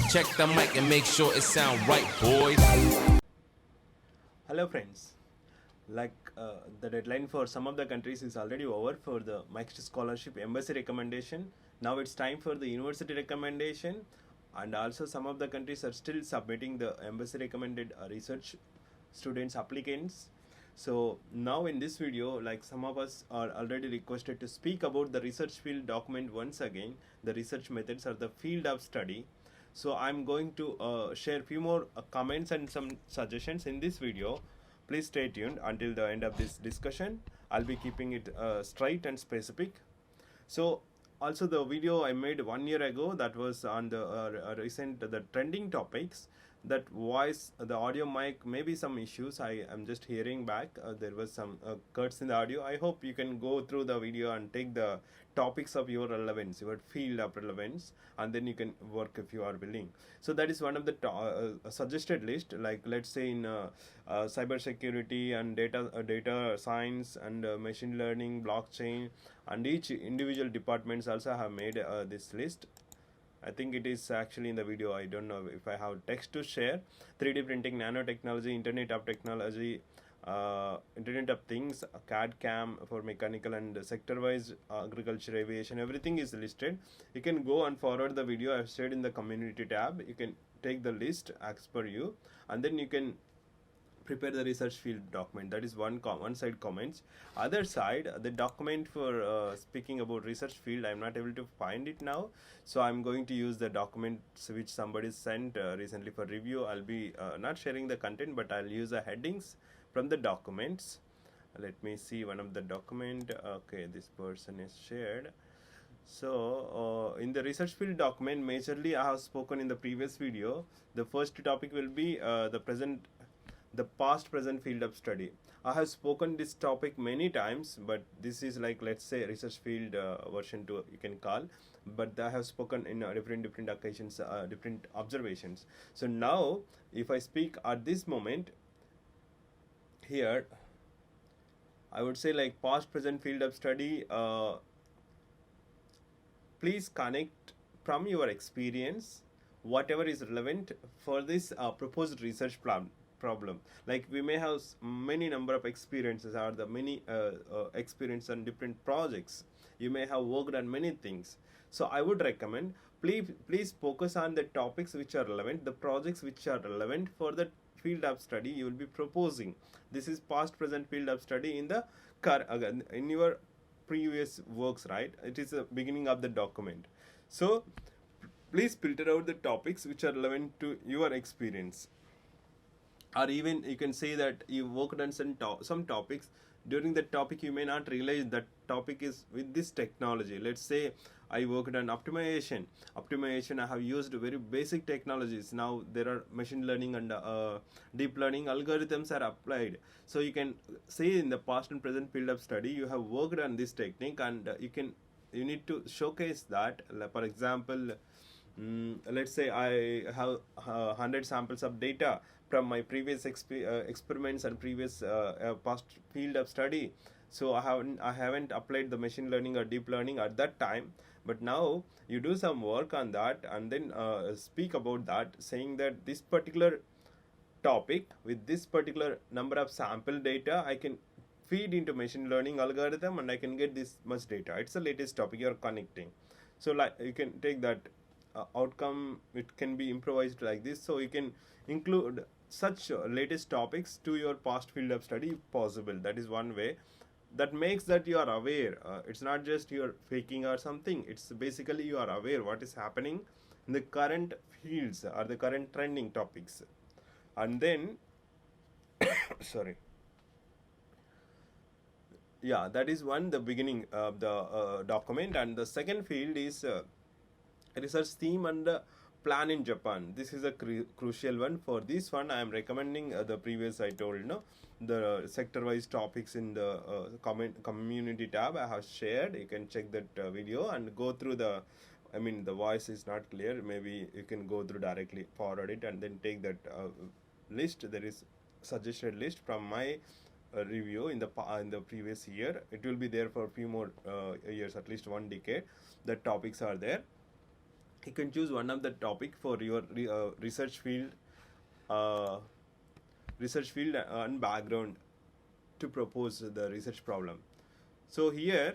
Check the mic and make sure it sound right, boys. Hello friends, the deadline for some of the countries is already over for the Microsoft Scholarship Embassy recommendation. Now it's time for the university recommendation, and also some of the countries are still submitting the embassy recommended research students applicants. So now in this video, like some of us are already requested to speak about the research field document once again, the research methods or the field of study. So I'm going to share few more comments and some suggestions in this video. Please stay tuned until the end of this discussion. I'll be keeping it straight and specific. So also the video I made 1 year ago, that was on the recent the trending topics, that voice, the audio mic, maybe some issues. I am just hearing back. There was some cuts in the audio. I hope you can go through the video and take the topics of your relevance, your field of relevance, and then you can work if you are willing. So that is one of the suggested list. Like let's say in cyber security and data science and machine learning, blockchain, and each individual departments also have made this list. I think it is actually in the video. I don't know if I have text to share. 3D printing, nanotechnology, Internet of Technology, Internet of Things, CAD CAM for mechanical and sector-wise agriculture, aviation, everything is listed. You can go and forward the video I have shared in the community tab. You can take the list as per you, and then you can prepare the research field document. That is one side comments. Other side, the document for speaking about research field, I'm not able to find it now, so I'm going to use the documents which somebody sent recently for review. I'll be not sharing the content, but I'll use the headings from the documents. Let me see one of the document. Okay, this person is shared. So in the research field document, majorly I have spoken in the previous video. The first topic will be the past present field of study. I have spoken this topic many times, but this is like, let's say, research field version 2 you can call, but I have spoken in different occasions, different observations. So now if I speak at this moment here, I would say like past present field of study, please connect from your experience whatever is relevant for this proposed research problem. Like we may have many number of experiences, or the many experience on different projects. You may have worked on many things. So I would recommend, please focus on the topics which are relevant, the projects which are relevant for the field of study you will be proposing. This is past present field of study in the in your previous works, right? It is the beginning of the document. So please filter out the topics which are relevant to your experience, or even you can say that you worked on some topics. During that topic you may not realize that topic is with this technology. Let's say I worked on optimization. I have used very basic technologies. Now there are machine learning and deep learning algorithms are applied. So you can say in the past and present field of study you have worked on this technique, and you need to showcase that. For example, let's say I have 100 samples of data from my previous experiments and previous past field of study. So I haven't applied the machine learning or deep learning at that time, but now you do some work on that, and then speak about that, saying that this particular topic with this particular number of sample data I can feed into machine learning algorithm, and I can get this much data. It's the latest topic you're connecting. So like you can take that outcome, it can be improvised like this. So you can include such latest topics to your past field of study if possible. That is one way. That makes that you are aware. It's not just you're faking or something. It's basically you are aware what is happening in the current fields or the current trending topics. And then sorry, yeah, that is one, the beginning of the document. And the second field is research theme and plan in Japan. This is a crucial one. For this one I am recommending the previous I told, the sector wise topics in the community tab I have shared. You can check that video and go through the, I mean the voice is not clear, maybe you can go through directly, forward it, and then take that list. There is suggested list from my review in the previous year. It will be there for a few more years, at least one decade. The topics are there. you can choose one of the topic for your uh, research field and background to propose the research problem. So here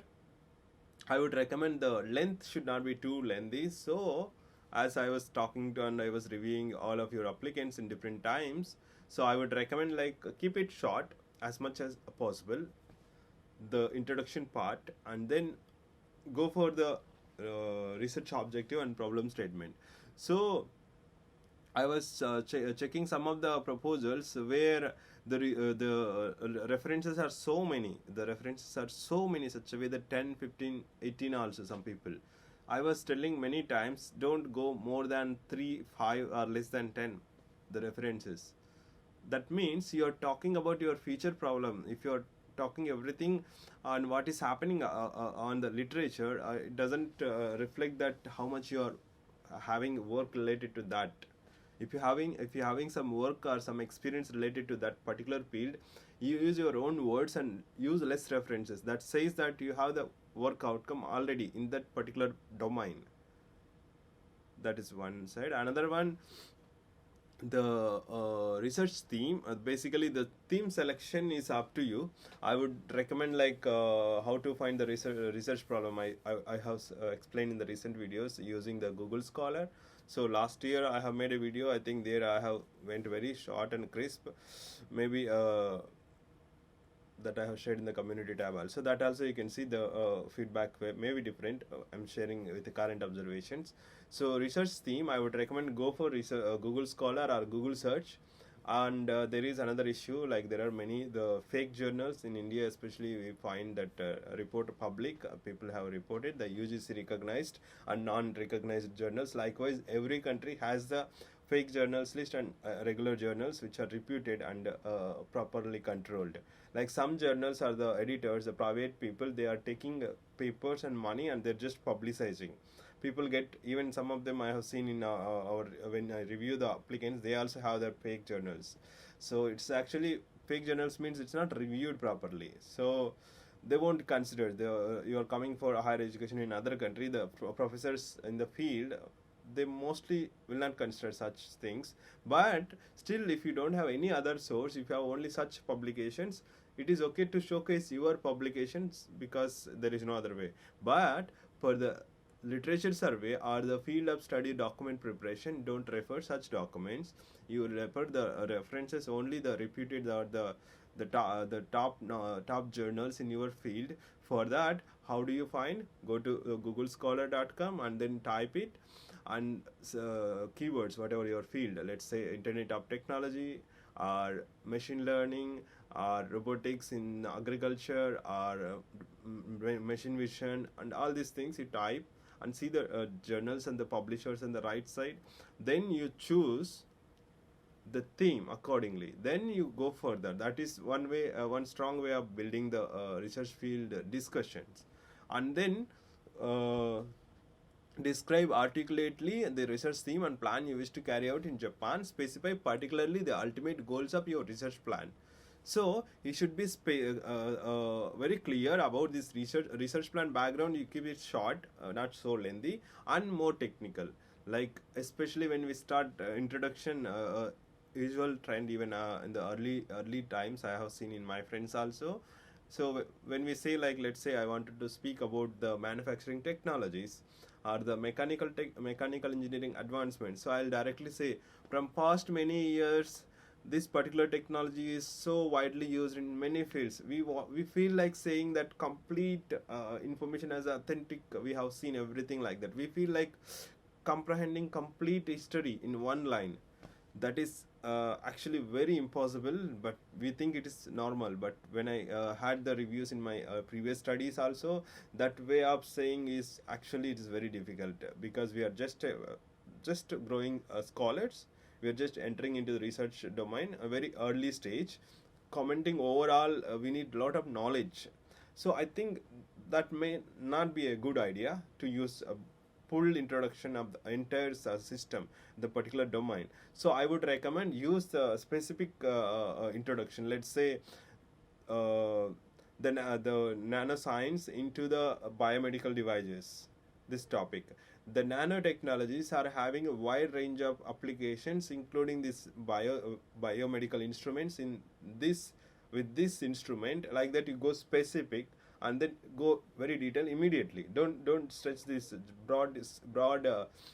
I would recommend the length should not be too lengthy. So as I was talking to and I was reviewing all of your applicants in different times, so I would recommend like keep it short as much as possible, the introduction part, and then go for the research objective and problem statement. So I was checking some of the proposals where the references are so many. The references are so many, such a way that 10, 15, 18 also some people. I was telling many times, don't go more than 3, 5 or less than 10, the references. That means you're talking about your future problem. If you're talking everything on what is happening on the literature, it doesn't reflect that how much you're having work related to that. If you're having some work or some experience related to that particular field, you use your own words and use less references. That says that you have the work outcome already in that particular domain. That is one side. Another one, the research theme, basically the theme selection is up to you. I would recommend like how to find the research problem. I have explained in the recent videos using the Google Scholar. So last year I have made a video. I think there I have went very short and crisp. Maybe that I have shared in the community tab also. That also you can see the feedback may be different. I'm sharing with the current observations. So research theme, I would recommend go for Google Scholar or Google Search. And there is another issue, like there are many the fake journals in India, especially we find that report public people have reported the UGC recognized and non-recognized journals. Likewise, every country has the fake journals list and regular journals which are reputed and properly controlled. Like some journals are the editors, the private people, they are taking papers and money and they're just publicizing. People get, even some of them I have seen in our when I review the applicants, they also have their fake journals. So it's actually fake journals means it's not reviewed properly. So they won't consider you are coming for a higher education in other country. The professors in the field, they mostly will not consider such things. But still, if you don't have any other source, if you have only such publications, it is okay to showcase your publications because there is no other way. But for the literature survey or the field of study document preparation, don't refer such documents. You refer the references only the reputed or the top journals in your field. For that, how do you find? Go to googlescholar.com and then type it, and keywords whatever your field, let's say internet of technology or machine learning or robotics in agriculture or machine vision, and all these things you type and see the journals and the publishers on the right side. Then you choose the theme accordingly, then you go further. That is one way, one strong way of building the research field discussions. And then describe articulately the research theme and plan you wish to carry out in Japan. Specify particularly the ultimate goals of your research plan. So you should be very clear about this research plan background. You keep it short, not so lengthy, and more technical. Like especially when we start introduction, usual trend even in the early times I have seen in my friends also. So when we say, like, let's say I wanted to speak about the manufacturing technologies or the mechanical engineering advancements, so I'll directly say from past many years this particular technology is so widely used in many fields. We feel like saying that complete information as authentic. We have seen everything like that. We feel like comprehending complete history in one line. That is actually very impossible, but we think it is normal. But when I had the reviews in my previous studies also, that way of saying is actually it is very difficult, because we are just growing scholars. We are just entering into the research domain, a very early stage. Commenting overall, we need a lot of knowledge. So I think that may not be a good idea to use a full introduction of the entire system, the particular domain. So I would recommend use the specific introduction. Let's say the nanoscience into the biomedical devices, this topic. The nanotechnologies are having a wide range of applications, including this biomedical instruments. In this, with this instrument, like that, you go specific and then go very detailed immediately. Don't stretch this broad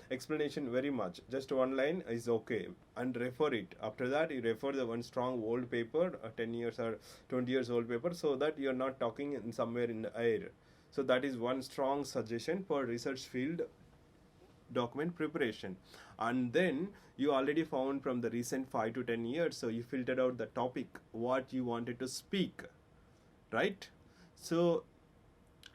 explanation very much. Just one line is okay, and refer it. After that, you refer the one strong old paper, 10 years or 20 years old paper, so that you're not talking in somewhere in the air. So that is one strong suggestion for research field document preparation. And then you already found from the recent 5 to 10 years, so you filtered out the topic what you wanted to speak, right? So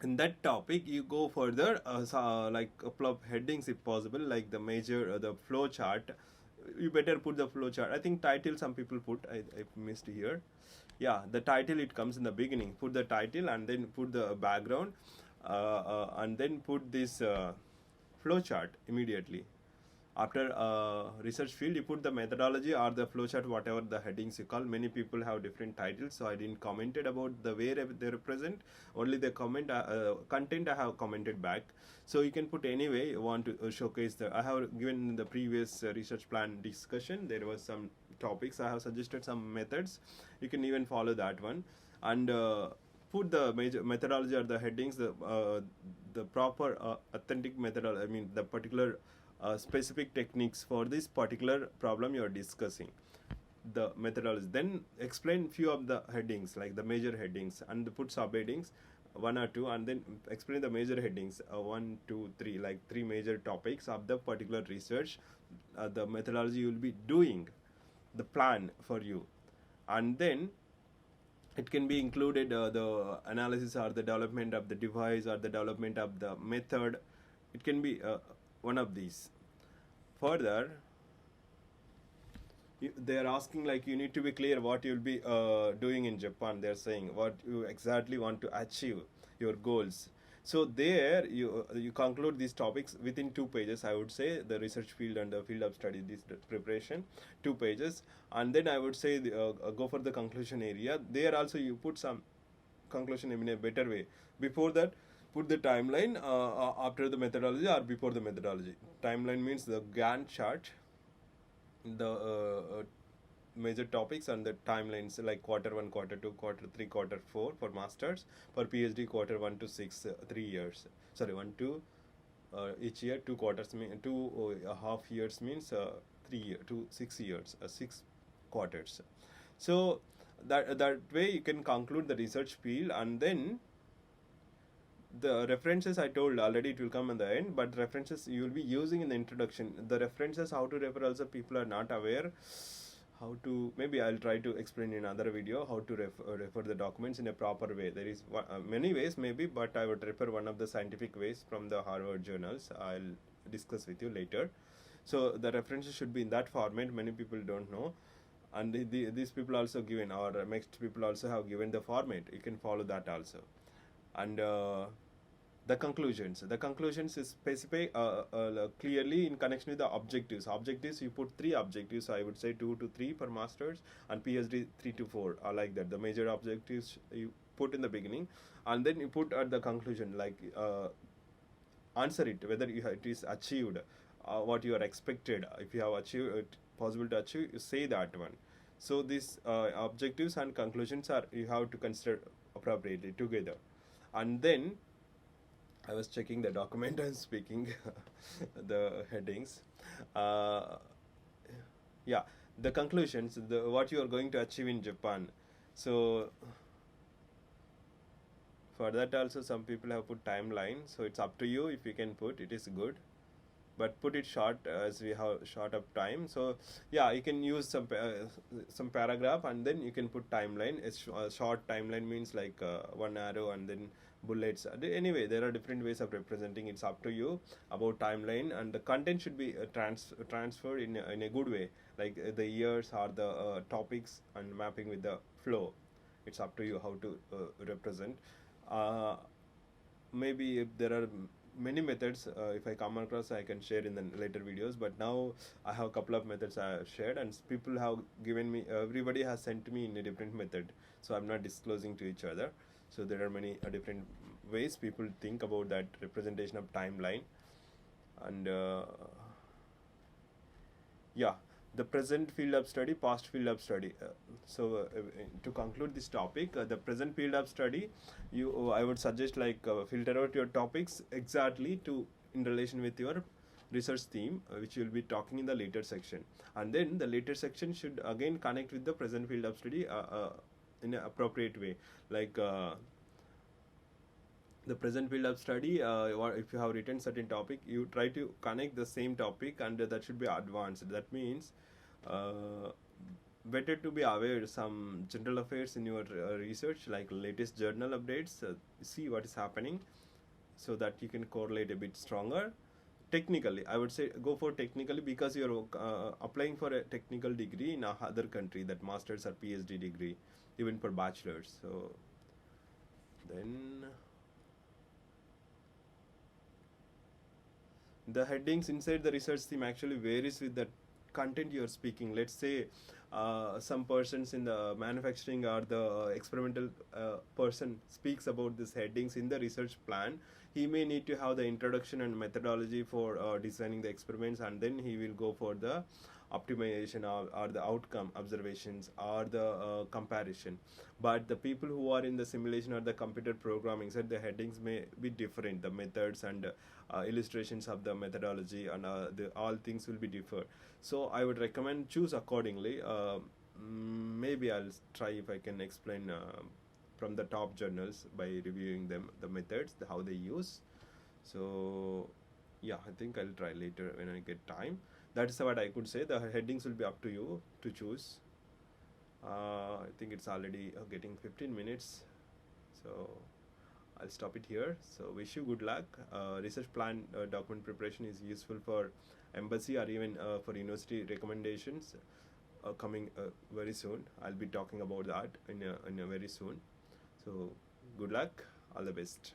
in that topic you go further, like a couple of headings if possible, like the major the flow chart. You better put the flow chart. I think title some people put, I missed here. Yeah, the title, it comes in the beginning. Put the title and then put the background, and then put this flow chart immediately. After research field, you put the methodology or the flowchart, whatever the headings you call. Many people have different titles, so I didn't commented about the way they represent. Only the content I have commented back. So you can put any way you want to showcase the. I have given in the previous research plan discussion. There was some topics I have suggested, some methods. You can even follow that one, and put the major methodology or the headings, the proper authentic methodology. I mean the particular specific techniques for this particular problem you are discussing, the methodology. Then explain few of the headings, like the major headings, and put subheadings, one or two, and then explain the major headings, 1, 2, 3, like 3 major topics of the particular research, the methodology you will be doing, the plan for you. And then it can be included the analysis or the development of the device or the development of the method. It can be one of these. Further, they are asking, like, you need to be clear what you'll be doing in Japan. They're saying what you exactly want to achieve, your goals. So there you conclude these topics within 2 pages. I would say the research field and the field of study, this preparation, 2 pages. And then I would say go for the conclusion area. There also you put some conclusion in a better way. Before that, put the timeline after the methodology or before the methodology. Timeline means the Gantt chart, the major topics, and the timelines, like Q1, Q2, Q3, Q4 for masters. For PhD, Q1 to 6, 3 years. Sorry, 1 to each year, 2 quarters, 2.5 years means 6 years, 6 quarters. So that way you can conclude the research field. And then the references I told already, it will come in the end, but references you will be using in the introduction. The references, how to refer, also people are not aware how to. Maybe I'll try to explain in another video how to refer the documents in a proper way. There is many ways maybe, but I would refer one of the scientific ways from the Harvard journals. I'll discuss with you later. So the references should be in that format. Many people don't know, and these people also given, or next people also have given the format. You can follow that also. And the conclusions is specify clearly in connection with the objectives. You put 3 objectives. I would say 2 to 3 for masters, and PhD 3 to 4, like that. The major objectives you put in the beginning, and then you put at the conclusion, like answer it whether it is achieved, what you are expected. If you have achieved it, possible to achieve, you say that one. So these objectives and conclusions are, you have to consider appropriately together. And then I was checking the document and speaking the headings. Yeah, the conclusions, what you are going to achieve in Japan. So for that also some people have put timeline. So it's up to you. If you can put, it is good, but put it short, as we have short of time. So yeah, you can use some paragraph, and then you can put timeline. A short timeline means like 1 arrow and then bullets. Anyway, there are different ways of representing. It's up to you about timeline, and the content should be transferred in a good way, like the years or the topics, and mapping with the flow. It's up to you how to represent. Maybe if there are many methods, if I come across, I can share in the later videos. But now I have a couple of methods I have shared, and people have given me, everybody has sent me in a different method, so I'm not disclosing to each other. So there are many different ways people think about that representation of timeline. and yeah, the present field of study, past field of study. To conclude this topic, the present field of study, I would suggest like filter out your topics exactly to in relation with your research theme, which you'll be talking in the later section, and then the later section should again connect with the present field of study in an appropriate way, like the present field of study, or if you have written certain topic, you try to connect the same topic, and that should be advanced. That means better to be aware some general affairs in your research, like latest journal updates, see what is happening, so that you can correlate a bit stronger. Technically, I would say go for technically, because you're applying for a technical degree in a other country, that master's or PhD degree, even for bachelor's. So then the headings inside the research theme actually varies with the content you're speaking. Let's say some persons in the manufacturing or the experimental person speaks about these headings in the research plan. He may need to have the introduction and methodology for designing the experiments, and then he will go for the optimization or the outcome observations or the comparison. But the people who are in the simulation or the computer programming said the headings may be different, the methods and illustrations of the methodology, and all things will be different. So I would recommend choose accordingly. Maybe I'll try if I can explain from the top journals by reviewing them, the methods, how they use. So yeah, I think I'll try later when I get time. That is what I could say. The headings will be up to you to choose. I think it's already getting 15 minutes, so I'll stop it here. So wish you good luck. Research plan document preparation is useful for embassy or even for university recommendations coming very soon. I'll be talking about that in a very soon. So good luck, all the best.